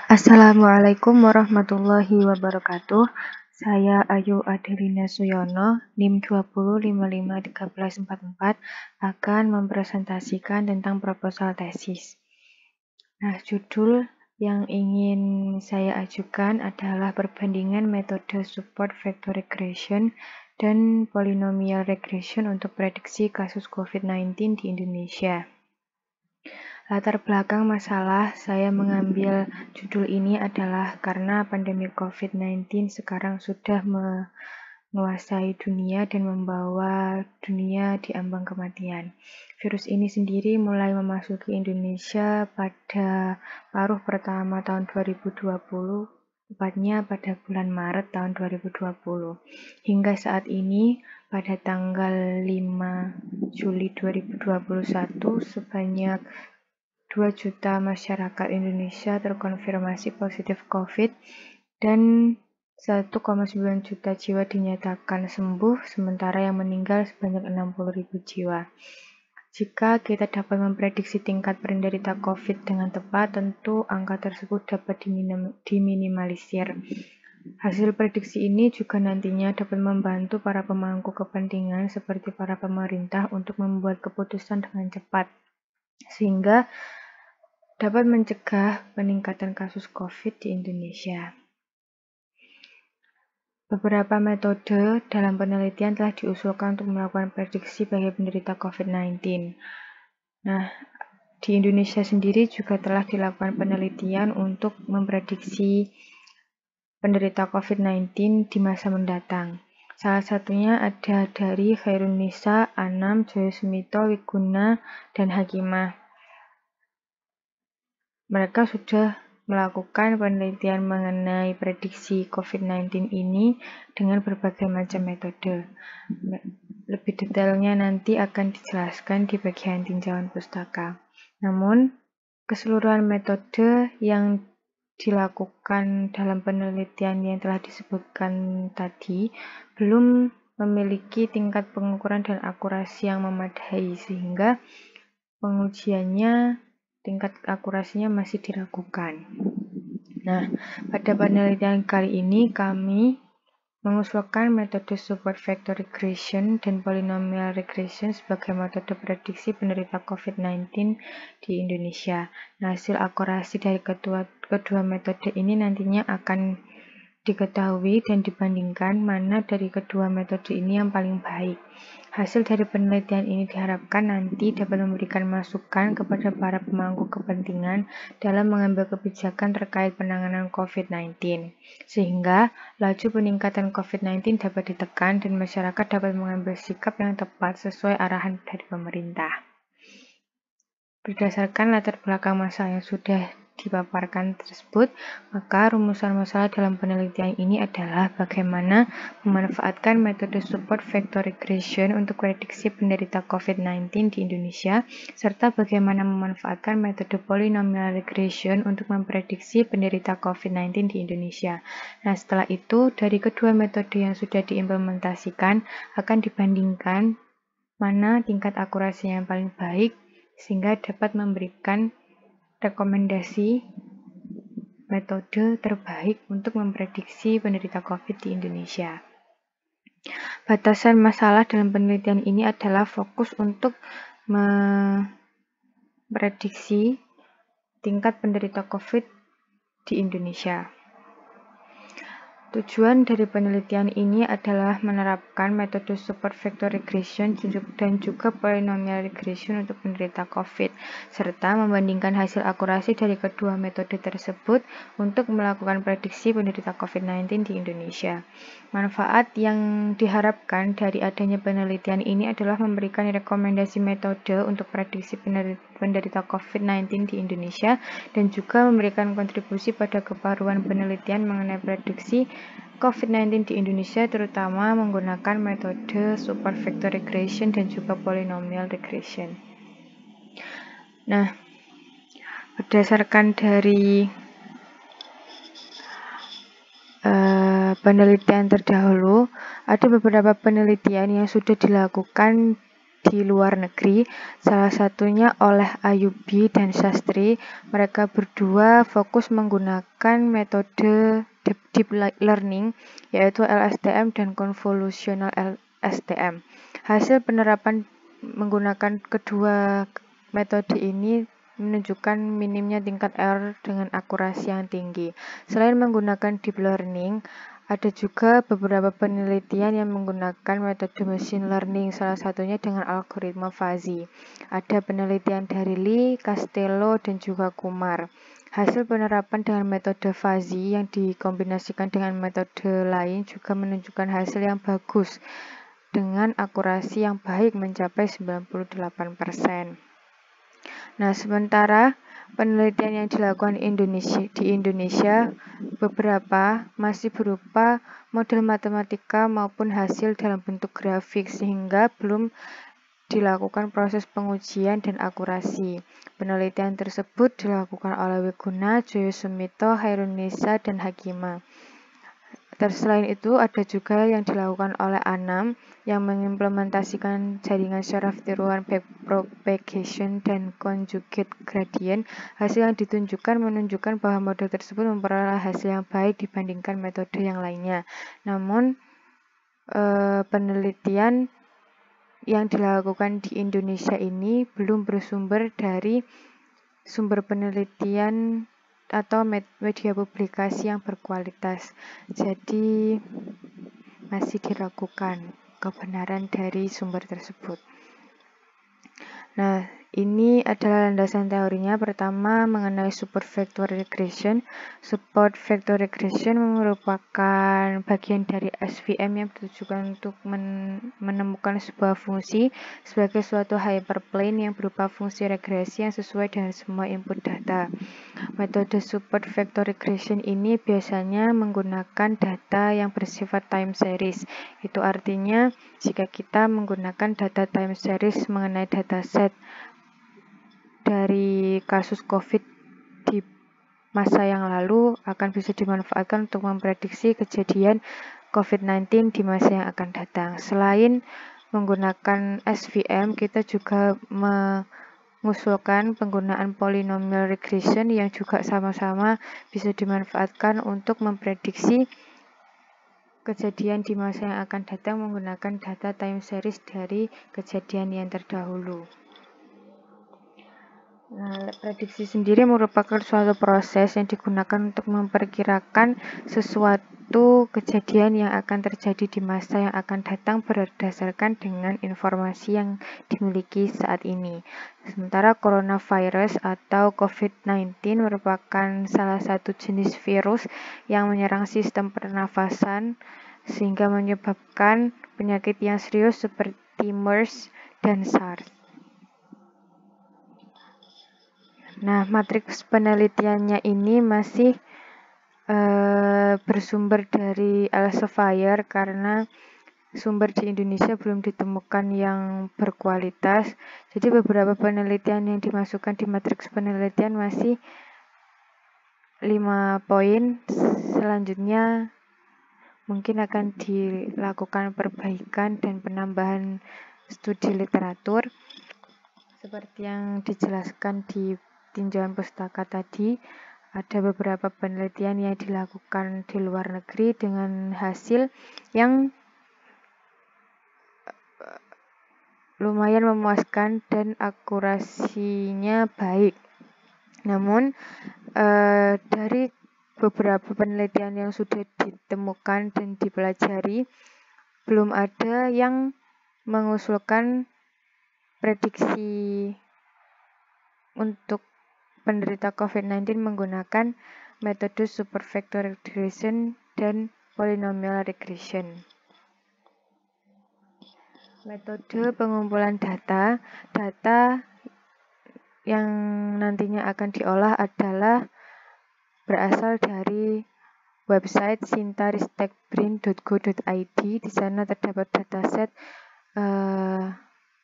Assalamualaikum warahmatullahi wabarakatuh. Saya Ayu Adelina Suyono, NIM 20551344, akan mempresentasikan tentang proposal tesis. Nah, judul yang ingin saya ajukan adalah perbandingan metode support vector regression dan polynomial regression untuk prediksi kasus COVID-19 di Indonesia. Latar belakang masalah saya mengambil judul ini adalah karena pandemi COVID-19 sekarang sudah menguasai dunia dan membawa dunia di ambang kematian. Virus ini sendiri mulai memasuki Indonesia pada paruh pertama tahun 2020, tepatnya pada bulan Maret tahun 2020. Hingga saat ini, pada tanggal 5 Juli 2021, sebanyak 2 juta masyarakat Indonesia terkonfirmasi positif COVID dan 1,9 juta jiwa dinyatakan sembuh, sementara yang meninggal sebanyak 60.000 jiwa. Jika kita dapat memprediksi tingkat penderita COVID dengan tepat, tentu angka tersebut dapat diminimalisir. Hasil prediksi ini juga nantinya dapat membantu para pemangku kepentingan seperti para pemerintah untuk membuat keputusan dengan cepat, sehingga dapat mencegah peningkatan kasus COVID di Indonesia. Beberapa metode dalam penelitian telah diusulkan untuk melakukan prediksi bagi penderita COVID-19. Nah, di Indonesia sendiri juga telah dilakukan penelitian untuk memprediksi penderita COVID-19 di masa mendatang. Salah satunya ada dari Khairunisa, Anam, Joyosmito, Wiguna, dan Hakimah. Mereka sudah melakukan penelitian mengenai prediksi COVID-19 ini dengan berbagai macam metode. Lebih detailnya nanti akan dijelaskan di bagian tinjauan pustaka. Namun, keseluruhan metode yang dilakukan dalam penelitian yang telah disebutkan tadi belum memiliki tingkat pengukuran dan akurasi yang memadai, sehingga pengujiannya tingkat akurasinya masih diragukan. Nah, pada penelitian kali ini kami mengusulkan metode support vector regression dan polynomial regression sebagai metode prediksi penderita COVID-19 di Indonesia. Nah, hasil akurasi dari kedua metode ini nantinya akan diketahui dan dibandingkan mana dari kedua metode ini yang paling baik. Hasil dari penelitian ini diharapkan nanti dapat memberikan masukan kepada para pemangku kepentingan dalam mengambil kebijakan terkait penanganan COVID-19, sehingga laju peningkatan COVID-19 dapat ditekan dan masyarakat dapat mengambil sikap yang tepat sesuai arahan dari pemerintah. Berdasarkan latar belakang masalah yang sudah dipaparkan tersebut, maka rumusan masalah dalam penelitian ini adalah bagaimana memanfaatkan metode support vector regression untuk prediksi penderita COVID-19 di Indonesia, serta bagaimana memanfaatkan metode polynomial regression untuk memprediksi penderita COVID-19 di Indonesia. Nah, setelah itu, dari kedua metode yang sudah diimplementasikan akan dibandingkan mana tingkat akurasi yang paling baik, sehingga dapat memberikan rekomendasi metode terbaik untuk memprediksi penderita COVID di Indonesia. Batasan masalah dalam penelitian ini adalah fokus untuk memprediksi tingkat penderita COVID di Indonesia. Tujuan dari penelitian ini adalah menerapkan metode support vector regression dan juga polynomial regression untuk penderita COVID, serta membandingkan hasil akurasi dari kedua metode tersebut untuk melakukan prediksi penderita COVID-19 di Indonesia. Manfaat yang diharapkan dari adanya penelitian ini adalah memberikan rekomendasi metode untuk prediksi penderita COVID-19 di Indonesia dan juga memberikan kontribusi pada kebaruan penelitian mengenai prediksi COVID-19 di Indonesia, terutama menggunakan metode support vector regression dan juga polynomial regression. Nah, berdasarkan dari penelitian terdahulu, ada beberapa penelitian yang sudah dilakukan di luar negeri, salah satunya oleh Ayubi dan Sastri. Mereka berdua fokus menggunakan metode deep learning, yaitu LSTM dan convolutional LSTM. Hasil penerapan menggunakan kedua metode ini menunjukkan minimnya tingkat error dengan akurasi yang tinggi. Selain menggunakan deep learning, ada juga beberapa penelitian yang menggunakan metode machine learning, salah satunya dengan algoritma fuzzy. Ada penelitian dari Lee, Castello, dan juga Kumar. Hasil penerapan dengan metode fuzzy yang dikombinasikan dengan metode lain juga menunjukkan hasil yang bagus dengan akurasi yang baik mencapai 98%. Nah, sementara penelitian yang dilakukan di Indonesia beberapa masih berupa model matematika maupun hasil dalam bentuk grafik sehingga belum dilakukan proses pengujian dan akurasi. Penelitian tersebut dilakukan oleh Wiguna, Joyo Sumito, Hairunisa, dan Hakima. Selain itu, ada juga yang dilakukan oleh Anam yang mengimplementasikan jaringan syaraf tiruan backpropagation dan conjugate gradient. Hasil yang ditunjukkan menunjukkan bahwa model tersebut memperoleh hasil yang baik dibandingkan metode yang lainnya. Namun, penelitian yang dilakukan di Indonesia ini belum bersumber dari sumber penelitian atau media publikasi yang berkualitas. Jadi masih diragukan kebenaran dari sumber tersebut. Nah, ini adalah landasan teorinya. Pertama, mengenai support vector regression. Support vector regression merupakan bagian dari SVM yang bertujuan untuk menemukan sebuah fungsi sebagai suatu hyperplane yang berupa fungsi regresi yang sesuai dengan semua input data. Metode support vector regression ini biasanya menggunakan data yang bersifat time series. Itu artinya jika kita menggunakan data time series mengenai dataset dari kasus COVID di masa yang lalu akan bisa dimanfaatkan untuk memprediksi kejadian COVID-19 di masa yang akan datang. Selain menggunakan SVM, kita juga mengusulkan penggunaan polynomial regression yang juga sama-sama bisa dimanfaatkan untuk memprediksi kejadian di masa yang akan datang menggunakan data time series dari kejadian yang terdahulu. Nah, prediksi sendiri merupakan suatu proses yang digunakan untuk memperkirakan sesuatu kejadian yang akan terjadi di masa yang akan datang berdasarkan dengan informasi yang dimiliki saat ini. Sementara coronavirus atau COVID-19 merupakan salah satu jenis virus yang menyerang sistem pernafasan sehingga menyebabkan penyakit yang serius seperti MERS dan SARS. Nah, matriks penelitiannya ini masih bersumber dari Elsevier karena sumber di Indonesia belum ditemukan yang berkualitas. Jadi beberapa penelitian yang dimasukkan di matriks penelitian masih 5 poin. Selanjutnya mungkin akan dilakukan perbaikan dan penambahan studi literatur seperti yang dijelaskan di tinjauan pustaka tadi. Ada beberapa penelitian yang dilakukan di luar negeri dengan hasil yang lumayan memuaskan dan akurasinya baik. Namun dari beberapa penelitian yang sudah ditemukan dan dipelajari, belum ada yang mengusulkan prediksi untuk penderita COVID-19 menggunakan metode support vector regression dan polynomial regression. Metode pengumpulan data yang nantinya akan diolah adalah berasal dari website sintaristekbrain.go.id. Di sana terdapat dataset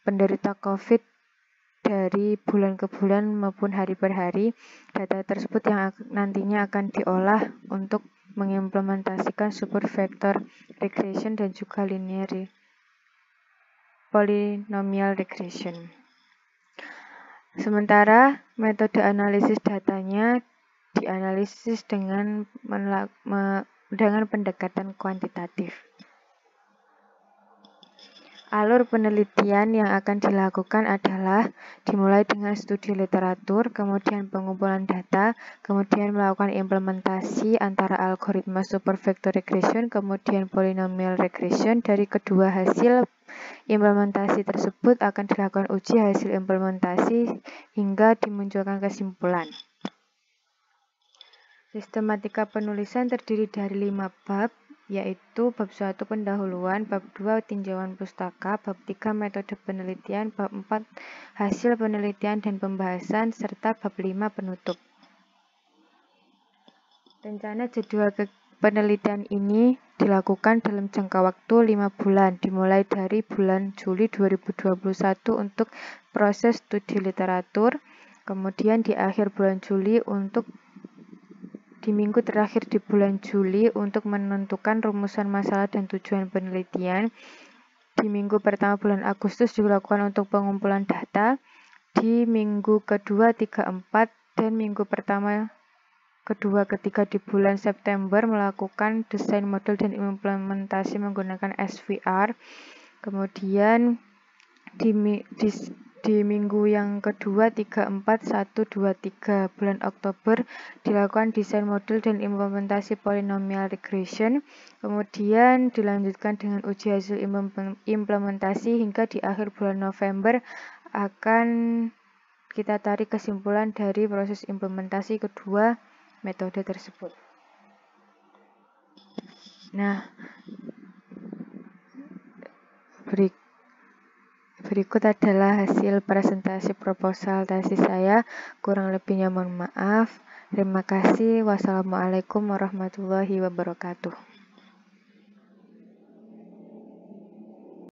penderita COVID dari bulan ke bulan maupun hari per hari. Data tersebut yang nantinya akan diolah untuk mengimplementasikan support vector regression dan juga linear polynomial regression. Sementara metode analisis datanya dianalisis dengan pendekatan kuantitatif. Alur penelitian yang akan dilakukan adalah dimulai dengan studi literatur, kemudian pengumpulan data, kemudian melakukan implementasi antara algoritma supervector regression, kemudian polynomial regression. Dari kedua hasil implementasi tersebut akan dilakukan uji hasil implementasi hingga dimunculkan kesimpulan. Sistematika penulisan terdiri dari 5 bab, yaitu bab 1 pendahuluan, bab 2 tinjauan pustaka, bab 3 metode penelitian, bab 4 hasil penelitian dan pembahasan, serta bab 5 penutup. Rencana jadwal penelitian ini dilakukan dalam jangka waktu 5 bulan, dimulai dari bulan Juli 2021 untuk proses studi literatur, kemudian di akhir bulan Juli untuk di minggu terakhir di bulan Juli untuk menentukan rumusan masalah dan tujuan penelitian. Di minggu pertama bulan Agustus dilakukan untuk pengumpulan data. Di minggu kedua, 3, 4, dan minggu pertama, kedua, ketiga di bulan September melakukan desain model dan implementasi menggunakan SVR. Kemudian di minggu yang kedua 3, 4, 1, 2, 3 bulan Oktober dilakukan desain model dan implementasi polynomial regression. Kemudian dilanjutkan dengan uji hasil implementasi hingga di akhir bulan November akan kita tarik kesimpulan dari proses implementasi kedua metode tersebut. Nah, berikut adalah hasil presentasi proposal tesis saya. Kurang lebihnya mohon maaf. Terima kasih. Wassalamualaikum warahmatullahi wabarakatuh.